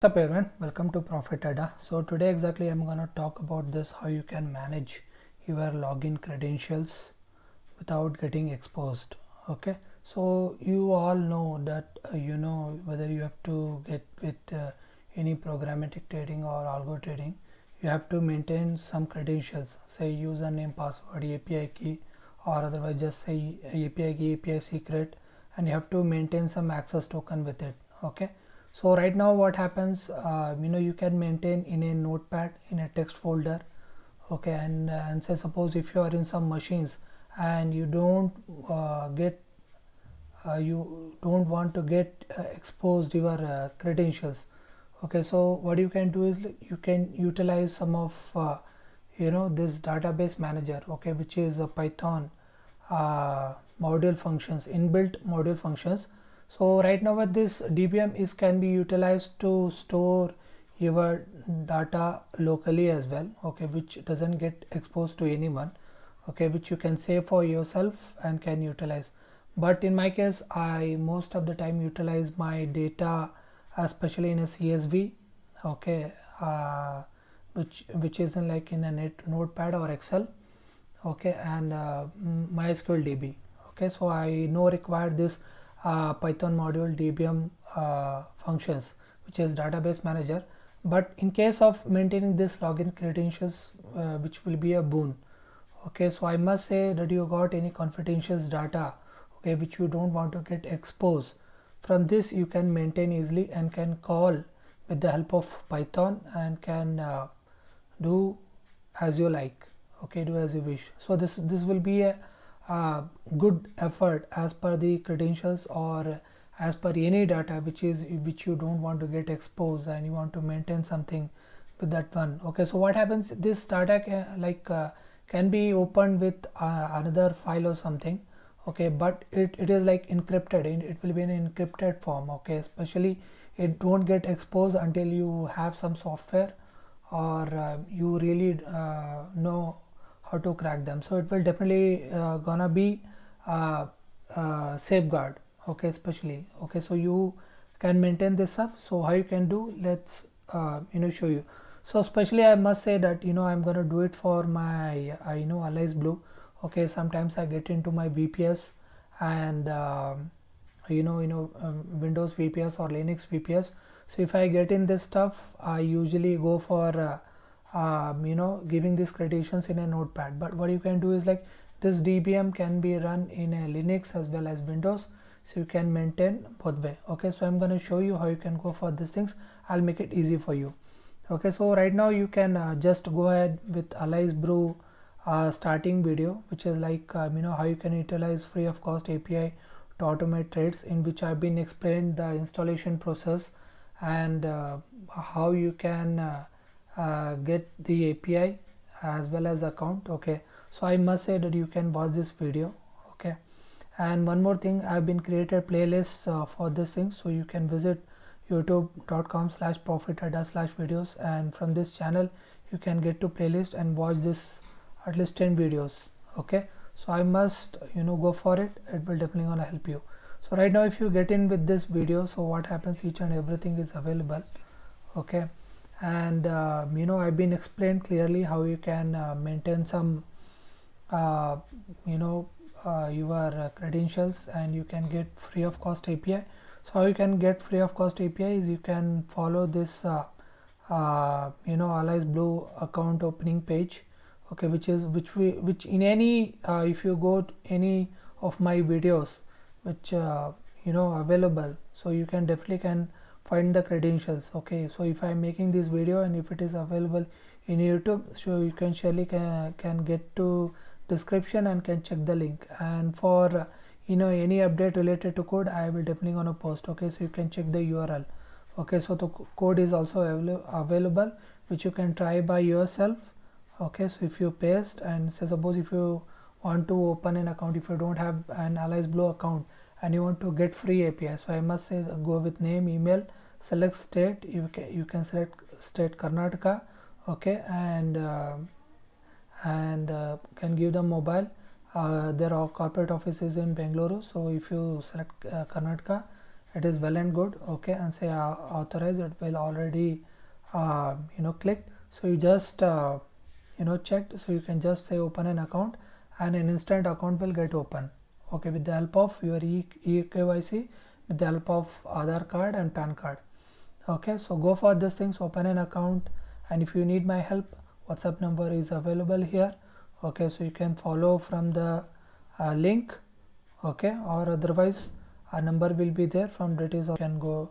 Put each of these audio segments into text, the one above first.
What's up everyone, welcome to Profit Ada. So today exactly I'm gonna talk about this, how you can manage your login credentials without getting exposed. Okay, so you all know that whether you have to get with any programmatic trading or algo trading, you have to maintain some credentials, say username, password, API key, or otherwise just say API key, API secret, and you have to maintain some access token with it. Okay, so right now what happens, you can maintain in a notepad in a text folder. Okay, and say suppose if you are in some machines and you don't you don't want to get exposed your credentials. Okay, so what you can do is you can utilize some of this database manager, okay, which is a Python module functions, inbuilt module functions. So right now what this DBM is can be utilized to store your data locally as well, okay, which doesn't get exposed to anyone, okay, which you can save for yourself and can utilize. But in my case, I most of the time utilize my data especially in a CSV, okay, which is in like in a notepad or Excel, okay, and MySQL DB. Okay, so I know require this Python module DBM functions, which is database manager. But in case of maintaining this login credentials, which will be a boon. Okay, so I must say that you got any confidential data, okay, which you don't want to get exposed. From this you can maintain easily and can call with the help of Python and can do as you like. Okay, do as you wish. So this will be a good effort as per the credentials or as per any data which you don't want to get exposed and you want to maintain something with that one. Okay, so what happens, this data can be opened with another file or something, okay, but it is like encrypted, it will be in encrypted form. Okay, especially it don't get exposed until you have some software or you really know how to crack them. So it will definitely gonna be safeguard, okay, especially. Okay, so you can maintain this up. So how you can do, let's show you. So especially I must say that I'm gonna do it for my Allies Blue. Okay, sometimes I get into my VPS and Windows VPS or Linux VPS. So if I get in this stuff, I usually go for giving these credentials in a notepad. But what you can do is like this DBM can be run in a Linux as well as Windows, so you can maintain both way. Okay, so I'm going to show you how you can go for these things. I'll make it easy for you. Okay, so right now you can just go ahead with Allies Brew starting video, which is like how you can utilize free of cost API to automate trades, in which I've been explained the installation process and how you can get the API as well as account. Okay, so I must say that you can watch this video. Okay, and one more thing, I've been created playlists for this thing, so you can visit youtube.com/profitadda/videos, and from this channel you can get to playlist and watch this at least 10 videos. Okay, so I must go for it, it will definitely gonna help you. So right now if you get in with this video, so what happens, each and everything is available. Okay, and I've been explained clearly how you can maintain some your credentials and you can get free of cost API. So how you can get free of cost API is you can follow this Allies Blue account opening page, okay, which in any if you go to any of my videos which available, so you can definitely can find the credentials. Okay, so if I'm making this video and if it is available in YouTube, so you can surely can get to description and can check the link. And for any update related to code, I will definitely gonna post. Okay, so you can check the URL. Okay, so the code is also available, which you can try by yourself. Okay, so if you paste and say suppose if you want to open an account, if you don't have an Allies Blue account and you want to get free API, so I must say go with name, email, select state, you can select state Karnataka. Okay, and can give them mobile. Their corporate office is in Bengaluru, so if you select Karnataka it is well and good, okay, and say authorize, it will already clicked. So you just checked, so you can just say open an account and an instant account will get open, okay, with the help of your eKYC, with the help of Aadhaar card and PAN card. Okay, so go for these things, open an account, and if you need my help, WhatsApp number is available here, okay, so you can follow from the link, okay, or otherwise a number will be there, from that is you can go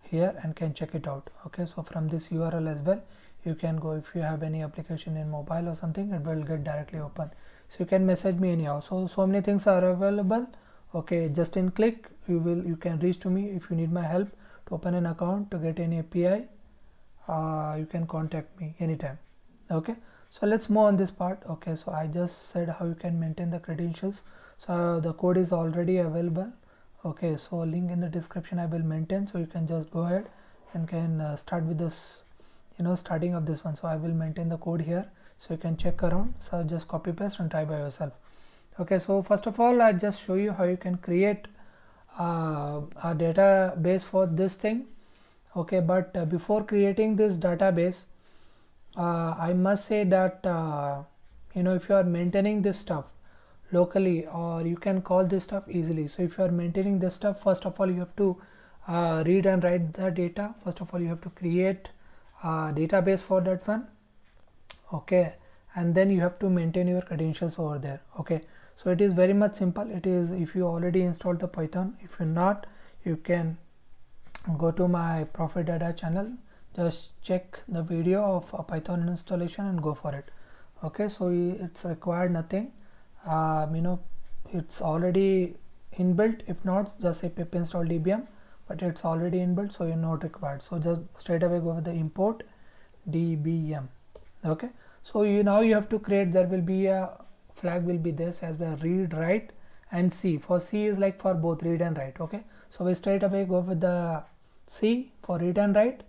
here and can check it out, okay. So from this URL as well you can go, if you have any application in mobile or something, it will get directly open, so you can message me anyhow. So many things are available, okay, just in click you can reach to me. If you need my help to open an account, to get any API, you can contact me anytime, okay. So let's move on this part, okay. So I just said how you can maintain the credentials, so the code is already available, okay. So link in the description I will maintain, so you can just go ahead and can start with this, starting of this one. So I will maintain the code here, so you can check around, so just copy paste and try by yourself, okay. So first of all, I just show you how you can create a database for this thing, okay. But before creating this database, I must say that if you are maintaining this stuff locally, or you can call this stuff easily. So if you are maintaining this stuff, first of all you have to read and write the data. First of all you have to create a database for that one, okay, and then you have to maintain your credentials over there, okay. So it is very much simple. It is, if you already installed the Python, if you're not, you can go to my Profit Data channel, just check the video of a Python installation and go for it, okay. So it's required nothing, it's already inbuilt. If not, just say pip install dbm, but it's already inbuilt, so you're not required. So just straight away go with the import dbm, okay. So now you have to create, there will be a flag will be this as well, read, write and C. For C is like for both read and write, okay. So we straight away go with the C for read and write.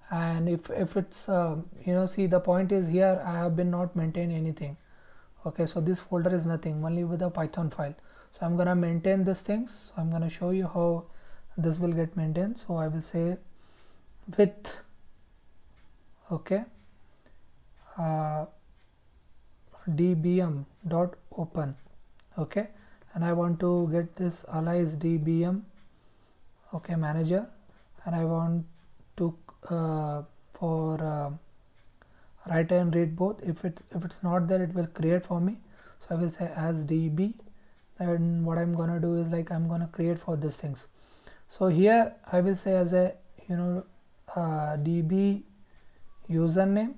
And if it's see, the point is here I have been not maintain anything, okay. So this folder is nothing, only with a Python file. So I'm gonna maintain these things, so I'm gonna show you how this will get maintained. So I will say with, okay, dbm dot open, okay, and I want to get this alias dbm, okay, manager, and I want to for write and read both. If it's not there, it will create for me. So I will say as db, and what I'm gonna do is like I'm gonna create for these things. So here I will say as a db username,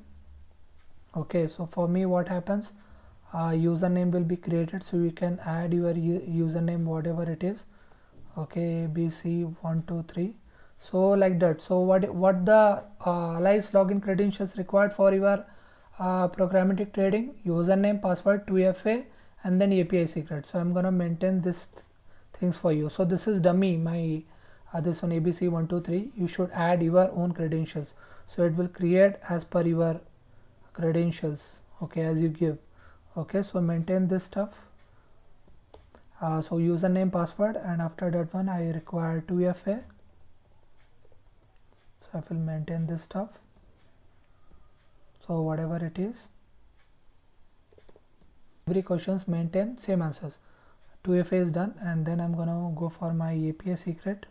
okay. So for me what happens, username will be created, so you can add your username whatever it is, okay, abc123, so like that. So what the alias login credentials required for your programmatic trading: username, password, 2FA, and then API secret. So I'm gonna maintain this things for you. So this is dummy, my this one abc123. You should add your own credentials, so it will create as per your credentials, okay, as you give, okay. So maintain this stuff, so username, password, and after that one I require 2FA, so I will maintain this stuff, so whatever it is, every questions maintain same answers. 2FA is done, and then I'm gonna go for my API secret,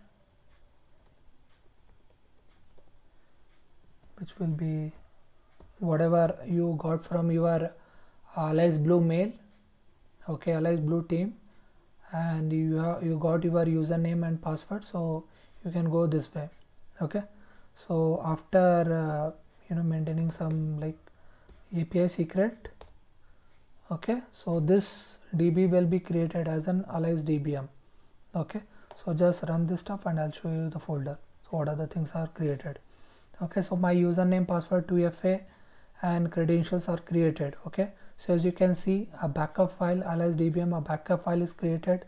which will be whatever you got from your Alias Blue mail, okay, Alias Blue team, and you got your username and password, so you can go this way, okay. So after maintaining some like API secret, okay, so this db will be created as an alias dbm, okay. So just run this stuff and I'll show you the folder, so what other things are created, okay. So my username, password, 2FA and credentials are created, okay. So as you can see, a backup file, alias dbm, a backup file is created,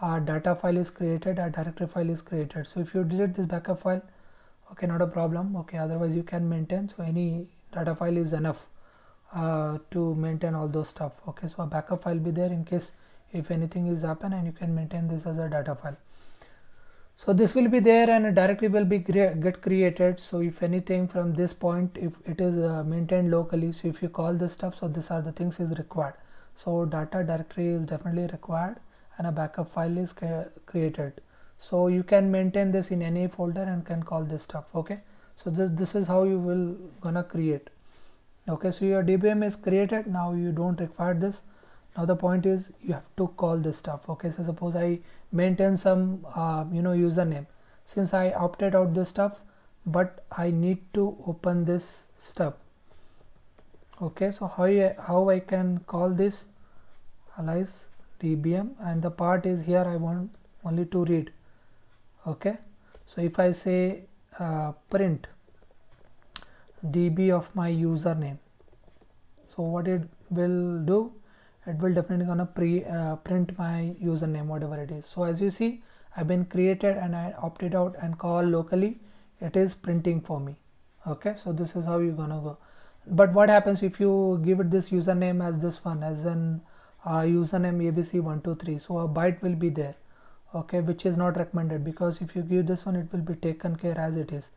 a data file is created, a directory file is created. So if you delete this backup file, okay, not a problem, okay, otherwise you can maintain. So any data file is enough to maintain all those stuff, okay. So a backup file be there in case if anything is happen, and you can maintain this as a data file. So this will be there and a directory will be get created. So if anything from this point, if it is maintained locally, so if you call this stuff, so these are the things is required. So data directory is definitely required and a backup file is created. So you can maintain this in any folder and can call this stuff. Okay, so this is how you will gonna create. Okay, so your DBM is created. Now you don't require this. Now the point is you have to call this stuff. Okay, so suppose I maintain some username. Since I opted out this stuff, but I need to open this stuff. Okay, so how I can call this alias DBM, and the part is here I want only to read. Okay, so if I say print db of my username, so what it will do, it will definitely gonna print my username whatever it is. So as you see, I've been created and I opted out and call locally, it is printing for me. Okay, so this is how you're gonna go. But what happens if you give it this username as this one, as an username abc123, so a byte will be there. Okay, which is not recommended, because if you give this one, it will be taken care as it is.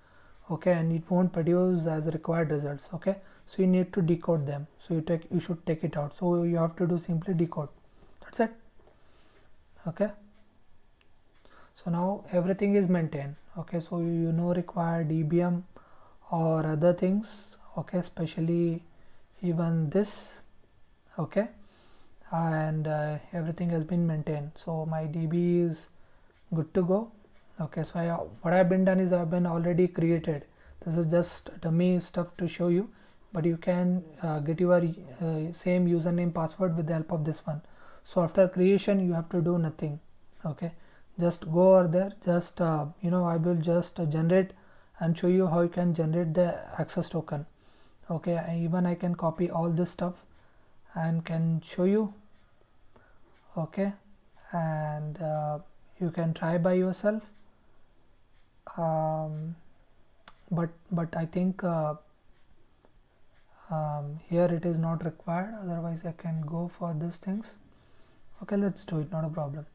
Okay, and it won't produce as required results. Okay, so you need to decode them. So you should take it out. So you have to do simply decode. That's it. Okay, so now everything is maintained. Okay, so you require DBM or other things. Okay, especially even this. Okay, and everything has been maintained. So my DB is good to go. Okay, so what I've been done is I've been already created. This is just dummy stuff to show you, but you can get your same username password with the help of this one. So after creation you have to do nothing. Okay, just go over there, just I will just generate and show you how you can generate the access token. Okay, I can copy all this stuff and can show you. Okay, and you can try by yourself. But I think here it is not required, otherwise I can go for these things. Okay, let's do it, not a problem.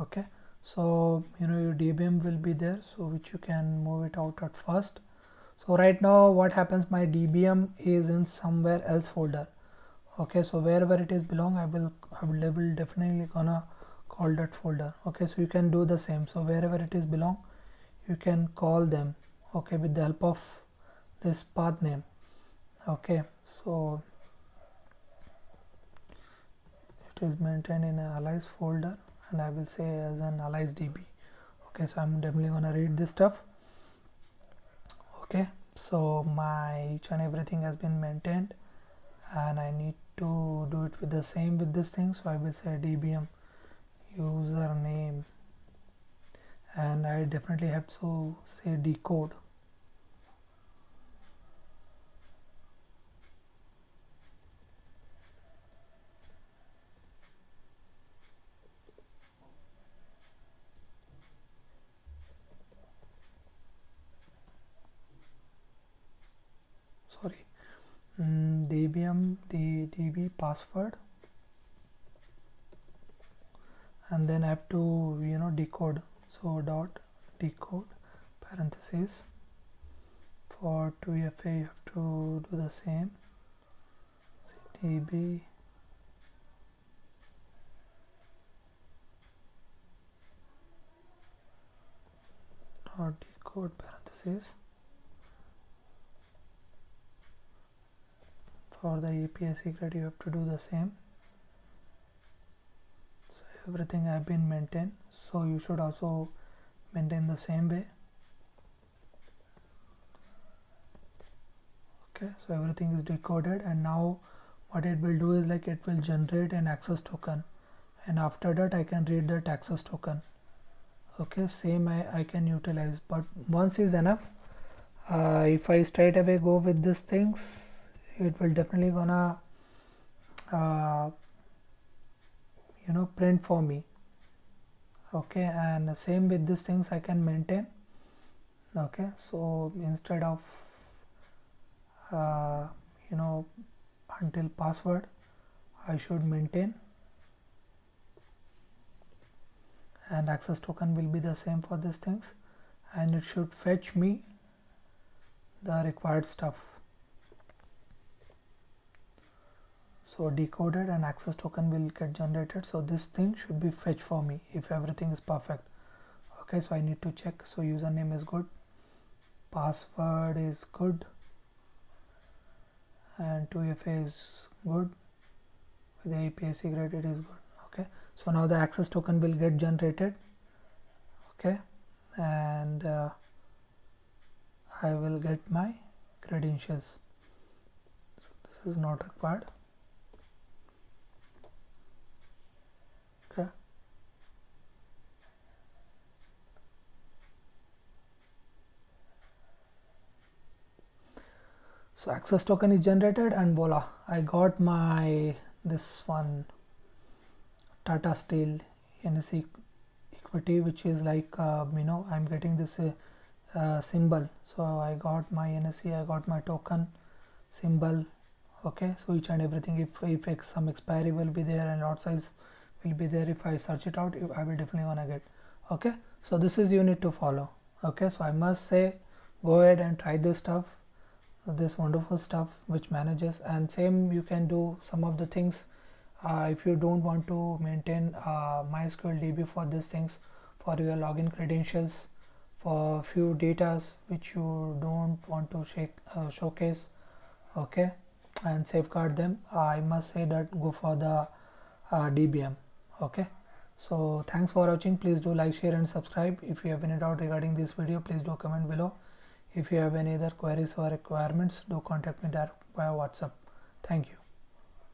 Okay, so your DBM will be there, so which you can move it out at first. So right now what happens, my DBM is in somewhere else folder. Okay, so wherever it is belong, I will definitely gonna call that folder. Okay, so you can do the same. So wherever it is belong, you can call them. Okay, with the help of this path name. Okay, so it is maintained in an alias folder, and I will say as an alias DB. Okay, so I'm definitely gonna read this stuff. Okay, so my each and everything has been maintained, and I need to do it with the same with this thing. So I will say DBM username, and I definitely have to say decode. Sorry, DB password, and then I have to decode. So dot decode parentheses for 2FA, you have to do the same. DB dot decode parentheses for the API secret, you have to do the same. So everything have been maintained, so you should also maintain the same way. Okay, so everything is decoded, and now what it will do is like it will generate an access token, and after that I can read that access token. Okay, same I can utilize, but once is enough. If I straight away go with these things, it will definitely gonna print for me. Okay, and same with these things I can maintain. Okay, so instead of until password I should maintain, and access token will be the same for these things, and it should fetch me the required stuff. So decoded and access token will get generated. So this thing should be fetched for me if everything is perfect. Okay, so I need to check. So username is good, password is good, and 2FA is good, with the API secret it is good. Okay, so now the access token will get generated. Okay, and I will get my credentials. So this is not required. Okay, so access token is generated, and voila, I got my this one Tata Steel NSE equity, which is like I'm getting this symbol. So I got my NSE, I got my token symbol. Okay, so each and everything, if some expiry will be there and lot size will be there, if I search it out, I will definitely wanna get. Okay, so this is you need to follow. Okay, so I must say go ahead and try this stuff, this wonderful stuff which manages, and same you can do some of the things if you don't want to maintain MySQL DB for these things, for your login credentials, for few datas which you don't want to showcase. Okay, and safeguard them, I must say that go for the DBM. Okay, so thanks for watching. Please do like, share and subscribe. If you have any doubt regarding this video, please do comment below. If you have any other queries or requirements, do contact me direct via WhatsApp. Thank you.